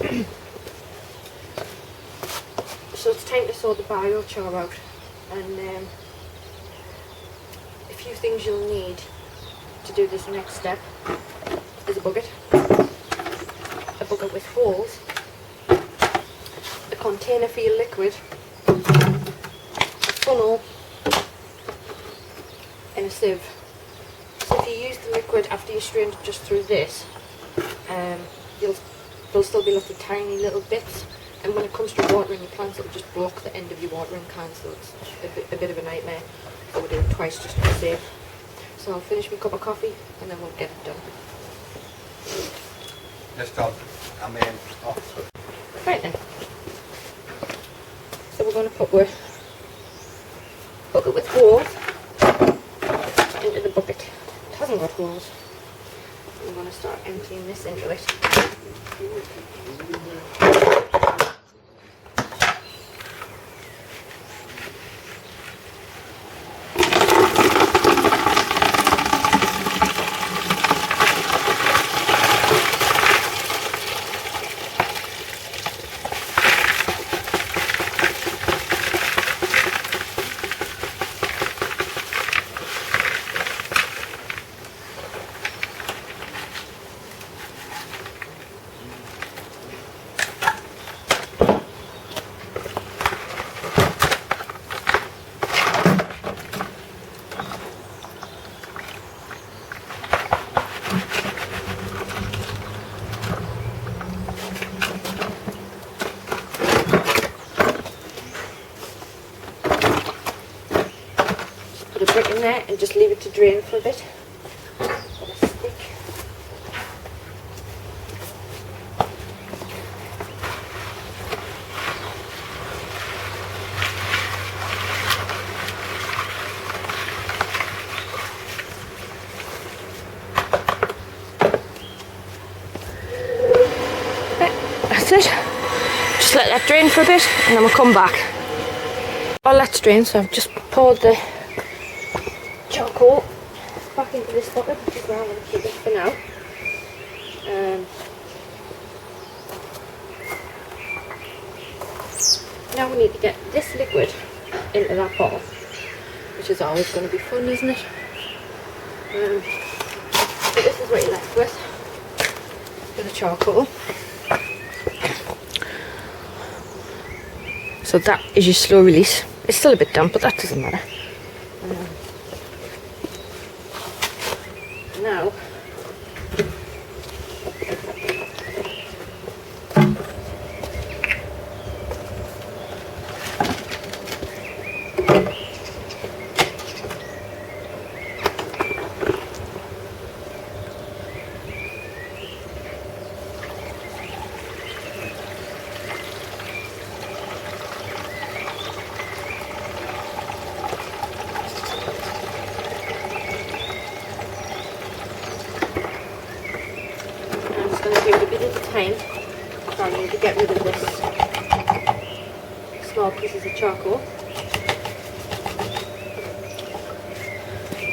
So it's time to sort the Bio-Char out, and a few things you'll need to do this next step is a bucket with holes, a container for your liquid, a funnel, and a sieve. So if you use the liquid after you strained it just through this, there'll still be lots of tiny little bits, and when it comes to watering your plants, it'll just block the end of your watering can, so it's a bit of a nightmare. So we'll do it twice just to be safe. So I'll finish my cup of coffee and then we'll get it done. Let's start. Off. Right then. So we're going to put our bucket with holes into the bucket. It hasn't got holes. We're going to start emptying this into it. Put a brick in there and just leave it to drain for a bit. Let it stick. That's it. Just let that drain for a bit and then we'll come back. All that's drained, so I've just poured the charcoal back into this bucket, which is where I'm going to keep it for now. Now we need to get this liquid into that bottle, which is always going to be fun, isn't it? So this is what you're left with the charcoal. So that is your slow release. It's still a bit damp, but that doesn't matter. Now, time, so I need to get rid of this small pieces of charcoal.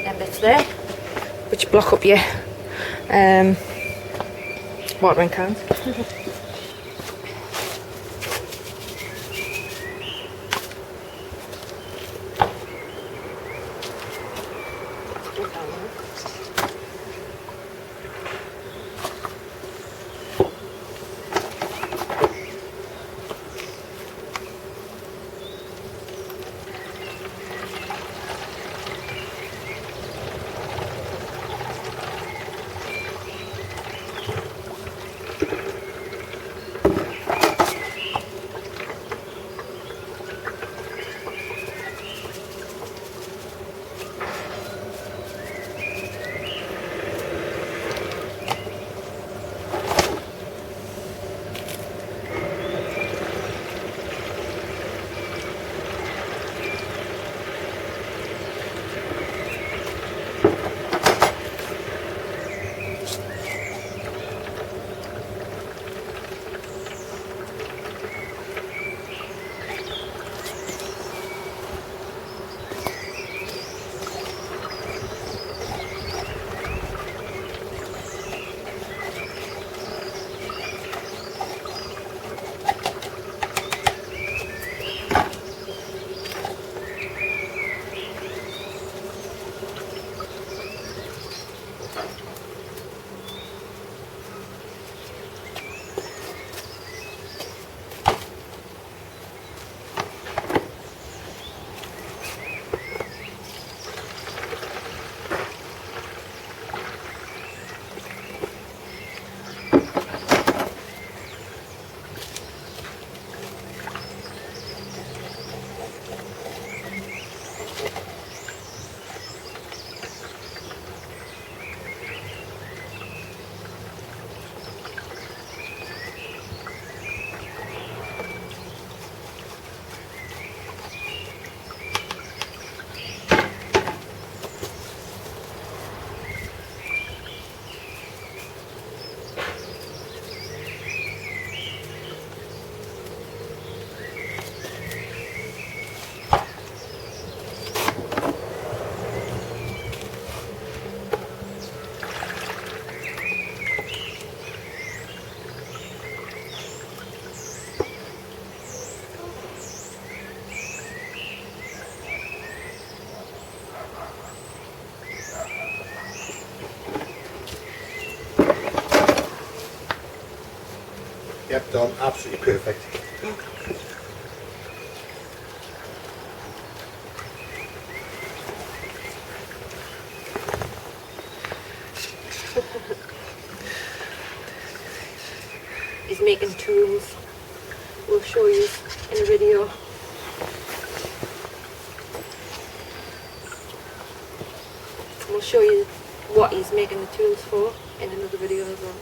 Them bits there, which block up your watering cans. Yep, done. Absolutely perfect. He's making tools. We'll show you in a video. We'll show you what he's making the tools for in another video as well.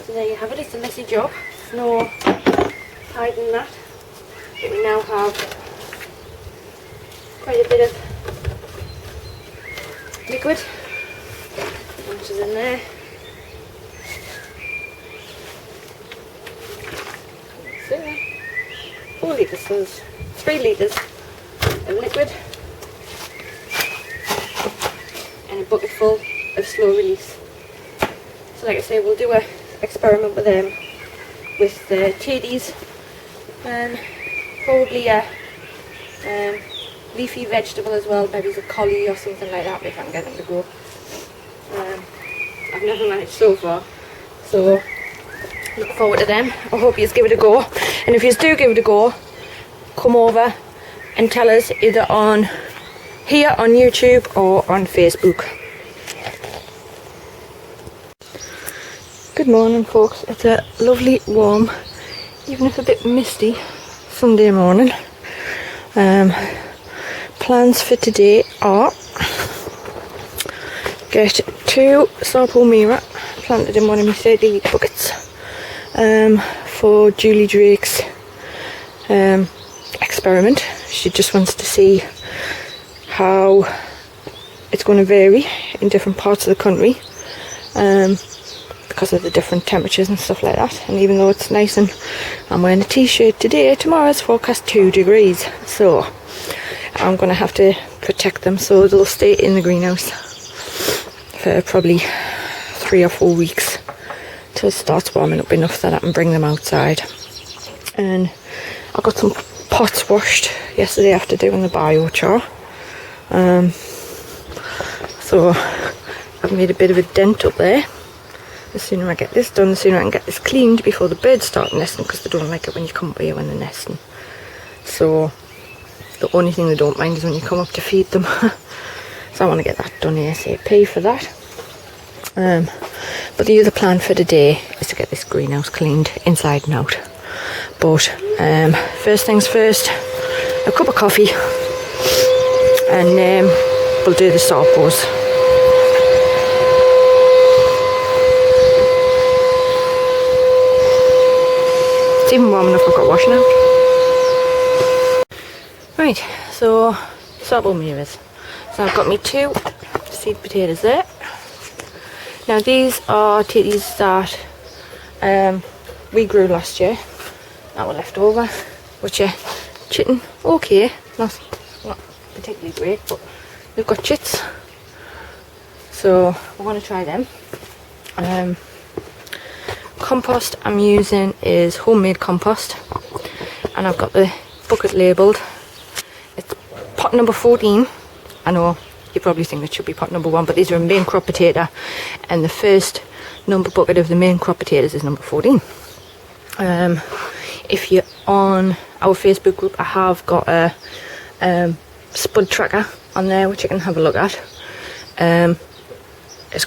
So there you have it, it's a messy job, no hiding that. But we now have quite a bit of liquid, which is in there. So, 4 litres, so there's 3 litres of liquid and a bucket full of slow release. So like I say, we'll do a experiment with them with the teddies and probably a leafy vegetable as well, maybe a collie or something like that if I can get them to go. I've never managed so far, so look forward to them. I hope you give it a go, and if you do give it a go, come over and tell us either on here on YouTube or on Facebook. Good morning folks, it's a lovely warm, even if a bit misty, Sunday morning. Plans for today are get 2 Sarpo Mira planted in one of my 30 litre buckets for Julie Drake's experiment. She just wants to see how it's going to vary in different parts of the country. Because of the different temperatures and stuff like that, and even though it's nice and I'm wearing a t-shirt today, tomorrow's forecast 2 degrees, so I'm going to have to protect them so they'll stay in the greenhouse for probably 3 or 4 weeks till it starts warming up enough that I can bring them outside. And I got some pots washed yesterday after doing the Bio-Char, so I've made a bit of a dent up there. The sooner I get this done, the sooner I can get this cleaned before the birds start nesting, because they don't like it when you come up here when they're nesting. So the only thing they don't mind is when you come up to feed them. So I want to get that done ASAP for that. But the other plan for today is to get this greenhouse cleaned inside and out. But first things first, a cup of coffee, and we'll do the Sarpos. It's even warm enough I've got washing out. Right, so Sarpo Miras. So I've got me 2 seed potatoes there. Now these are titties that we grew last year, that were left over, which are chitting okay, not particularly great, but we've got chits, so we're going to try them. Compost I'm using is homemade compost, and I've got the bucket labelled. It's pot number 14. I know you probably think it should be pot number 1, but these are a main crop potato, and the first number bucket of the main crop potatoes is number 14. If you're on our Facebook group, I have got a spud tracker on there which you can have a look at. It's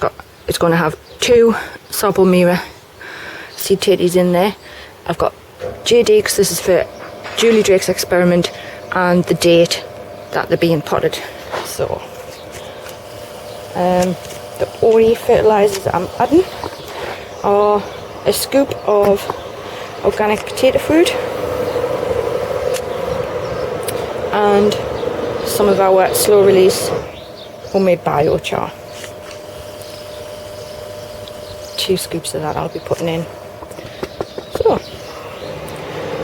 going to have 2 Sarpo Mira seed teddies in there. I've got JD, because this is for Julie Drake's experiment, and the date that they're being potted. So the only fertilizers I'm adding are a scoop of organic potato food and some of our slow release homemade Bio-Char. 2 scoops of that I'll be putting in. So,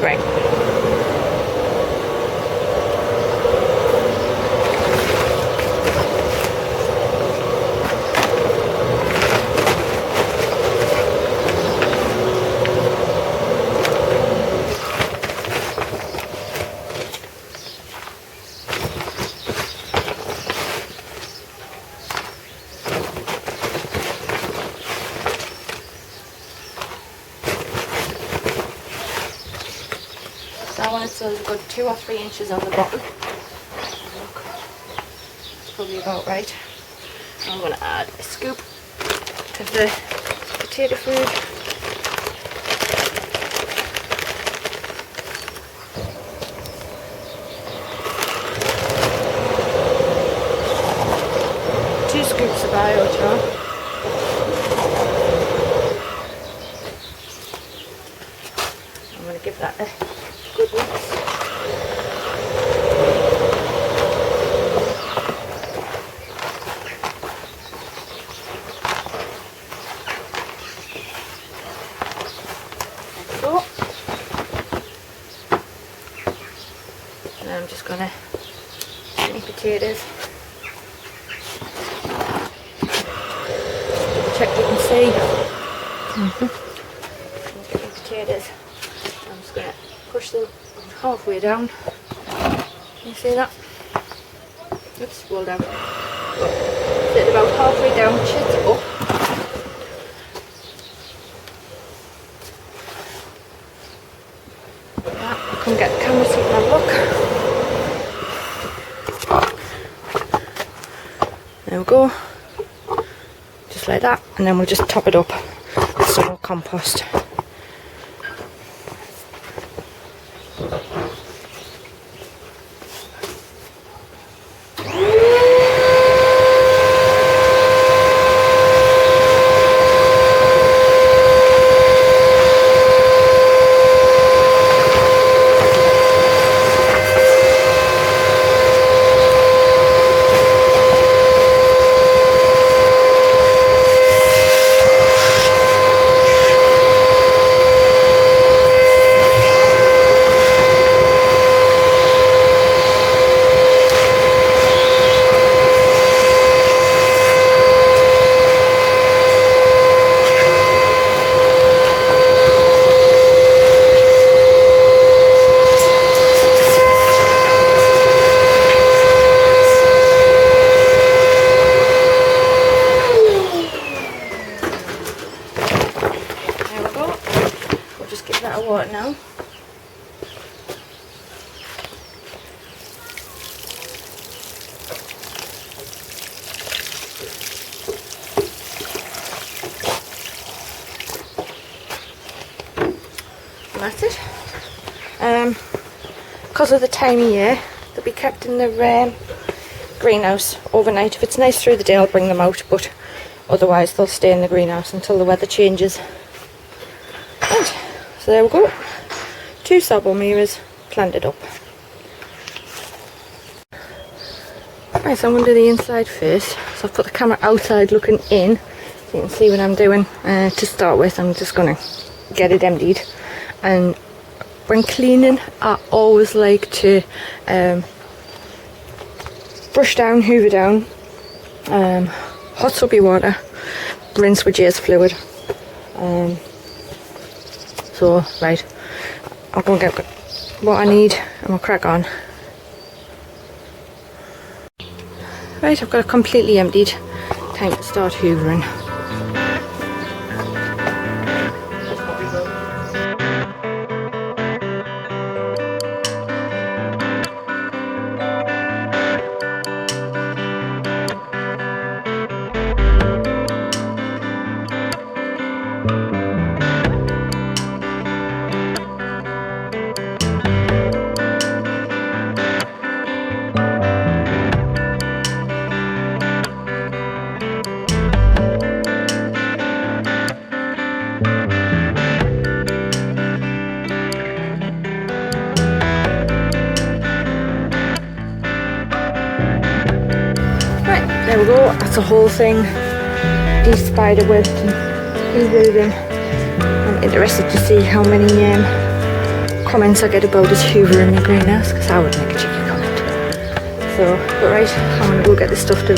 right. That one, so it's got 2 or 3 inches on the bottom. Look, it's probably about right. I'm going to add a scoop of the potato food. Two scoops of Bio-Char. I'm going to give that a good mix. Like so. And I'm just going to any potatoes. Check you can see. Get the potatoes. I'm just going to push them halfway down. Can you see that? Oops, roll down. Sit about halfway down, chit up. Like that. I'll come get the camera so you can have a look. There we go. Just like that, and then we'll just top it up with some more compost. Water now. And that's it. Because of the time of year, they'll be kept in the greenhouse overnight. If it's nice through the day, I'll bring them out, but otherwise they'll stay in the greenhouse until the weather changes. Right. So there we go, 2 Sarpo mirrors planted up. Right, so I'm going to do the inside first. So I've put the camera outside looking in, so you can see what I'm doing. To start with, I'm just going to get it emptied. And when cleaning, I always like to brush down, hoover down, hot soapy water, rinse with J's fluid. So, right, I'll go and get what I need and we'll crack on. Right, I've got it completely emptied. Time to start hoovering. we go. That's the whole thing. De-spiderwebbed and de-webbing. I'm interested to see how many comments I get about us hoovering my greenhouse, because I would make a cheeky comment. So, but right, I'm going to go get this stuff to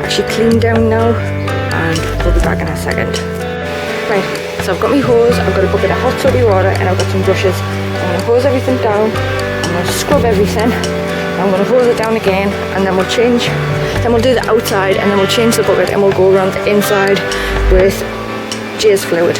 actually clean down now, and we'll be back in a second. Right, so I've got my hose, I've got a bucket of hot soapy water, and I've got some brushes. I'm going to hose everything down, I'm going to scrub everything, I'm going to hose it down again, and then we'll change. Then we'll do the outside, and then we'll change the bucket, and we'll go around the inside with J's fluid.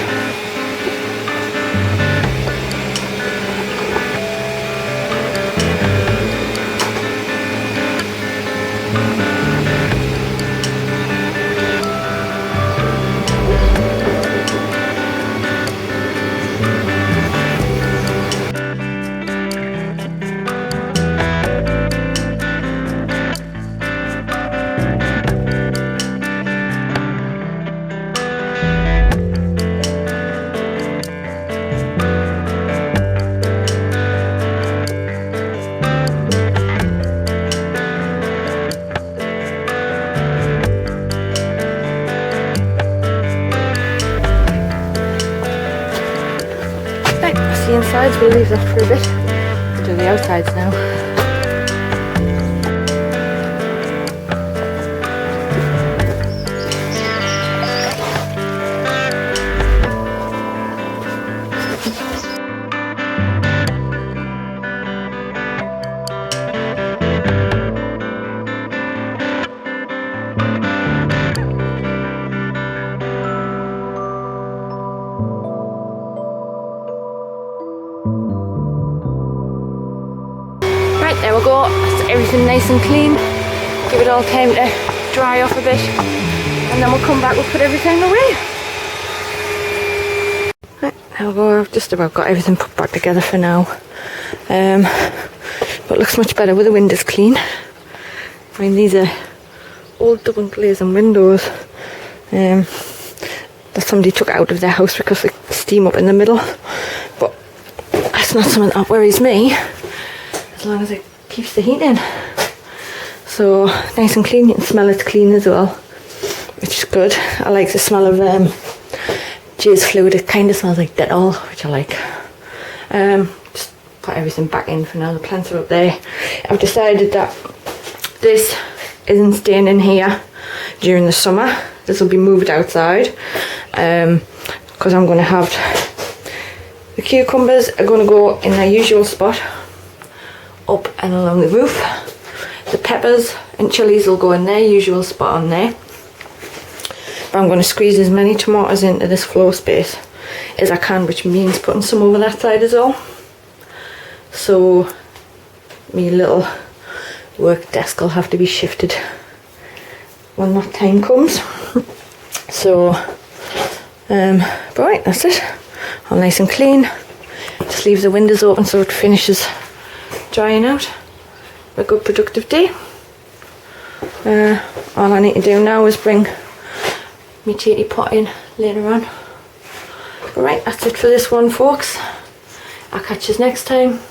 The insides, we'll leave that for a bit. We'll do the outsides now. There we go, that's everything nice and clean. Give it all time to dry off a bit, and then we'll come back, we'll put everything away. Right, there we go, I've just about got everything put back together for now. But it looks much better with the windows clean. I mean, these are old double glazing windows that somebody took out of their house because they steam up in the middle. But that's not something that worries me, as long as it keeps the heat in. So nice and clean, you can smell it's clean as well, which is good. I like the smell of J's fluid. It kind of smells like Dettol, which I like. Just put everything back in for now. The plants are up there. I've decided that this isn't staying in here during the summer. This will be moved outside, because I'm going to have the cucumbers are going to go in their usual spot up and along the roof. The peppers and chilies will go in their usual spot on there. But I'm going to squeeze as many tomatoes into this floor space as I can, which means putting some over that side as well. So my little work desk will have to be shifted when that time comes. So, but right, that's it. All nice and clean. Just leave the windows open so it finishes drying out. A good productive day. All I need to do now is bring my tea pot in later on. Alright, that's it for this one, folks. I'll catch you next time.